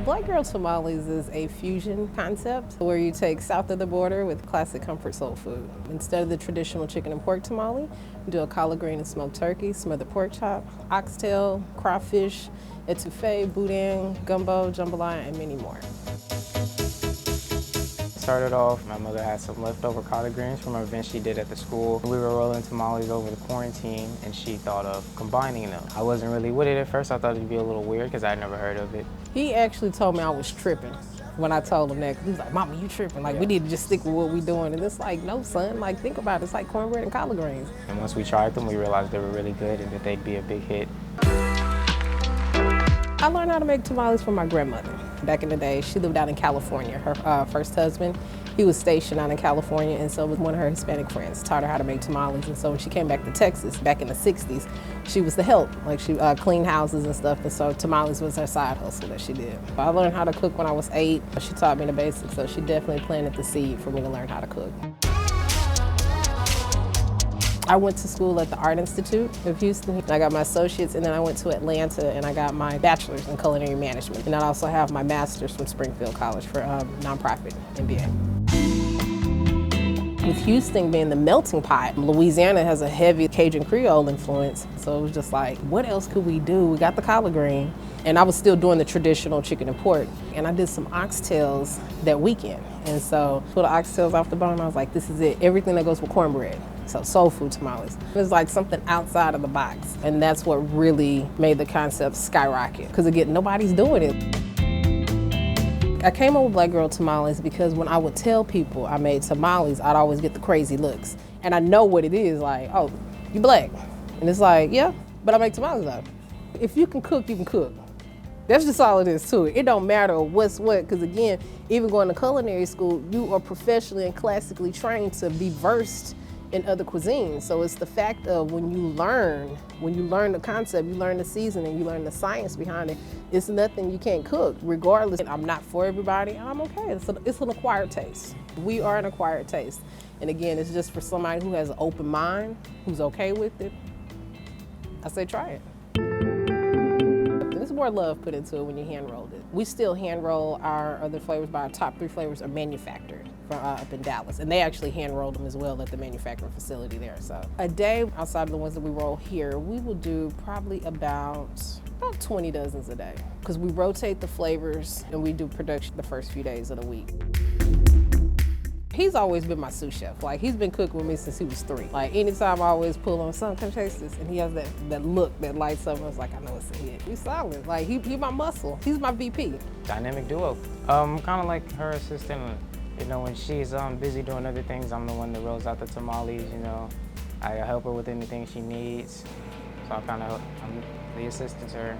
Black Girl Tamales is a fusion concept where you take south of the border with classic comfort soul food. Instead of the traditional chicken and pork tamale, we do a collard green and smoked turkey, smothered pork chop, oxtail, crawfish, etouffee, boudin, gumbo, jambalaya, and many more. Started off, my mother had some leftover collard greens from an event she did at the school. We were rolling tamales over the quarantine and she thought of combining them. I wasn't really with it at first. I thought it'd be a little weird because I'd never heard of it. He actually told me I was tripping when I told him that. He was like, "Mama, you tripping. Like, we need to just stick with what we're doing." And it's like, no, son, like, think about it. It's like cornbread and collard greens. And once we tried them, we realized they were really good and that they'd be a big hit. I learned how to make tamales from my grandmother. Back in the day, she lived out in California. Her first husband, he was stationed out in California, and so was one of her Hispanic friends, taught her how to make tamales. And so when she came back to Texas back in the 60s, she was the help. Like, she cleaned houses and stuff, and so tamales was her side hustle that she did. I learned how to cook when I was 8. She taught me the basics, so she definitely planted the seed for me to learn how to cook. I went to school at the Art Institute of Houston. I got my associates, and then I went to Atlanta and I got my bachelor's in culinary management. And I also have my master's from Springfield College for nonprofit MBA. With Houston being the melting pot, Louisiana has a heavy Cajun Creole influence. So it was just like, what else could we do? We got the collard green, and I was still doing the traditional chicken and pork. And I did some oxtails that weekend. And so pulled the oxtails off the bone, I was like, this is it, everything that goes with cornbread. So soul food tamales. It was like something outside of the box. And that's what really made the concept skyrocket. Because again, nobody's doing it. I came up with Black Girl Tamales because when I would tell people I made tamales, I'd always get the crazy looks. And I know what it is, like, oh, you black. And it's like, yeah, but I make tamales though. If you can cook, you can cook. That's just all it is to it. It don't matter what's what, because again, even going to culinary school, you are professionally and classically trained to be versed in other cuisines. So it's the fact of when you learn the concept, you learn the seasoning, you learn the science behind it, it's nothing you can't cook, regardless. I'm not for everybody, and I'm okay. It's an acquired taste. We are an acquired taste. And again, it's just for somebody who has an open mind, who's okay with it. I say try it. There's more love put into it when you hand rolled it. We still hand roll our other flavors, but our top 3 flavors are manufactured from up in Dallas. And they actually hand roll them as well at the manufacturing facility there. So a day outside of the ones that we roll here, we will do probably about 20 dozens a day. Because we rotate the flavors and we do production the first few days of the week. He's always been my sous chef. Like, he's been cooking with me since he was 3. Like, anytime I always pull on, "Son, come taste this." And he has that look that lights up. I was like, I know it's a hit. He's solid. Like, he my muscle. He's my VP. Dynamic duo. Kind of like her assistant. You know, when she's busy doing other things, I'm the one that rolls out the tamales, you know. I help her with anything she needs. So I'm the assistant to her.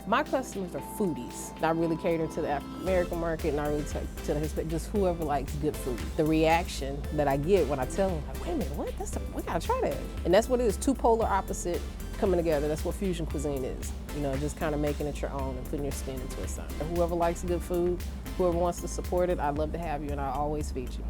My customers are foodies. I really cater to the African American market, and I really to the Hispanic, just whoever likes good food. The reaction that I get when I tell them, like, wait a minute, what? We gotta try that. And that's what it is, 2 polar opposite coming together. That's what fusion cuisine is. You know, just kind of making it your own and putting your spin into it. Whoever likes good food, whoever wants to support it, I'd love to have you, and I'll always feed you.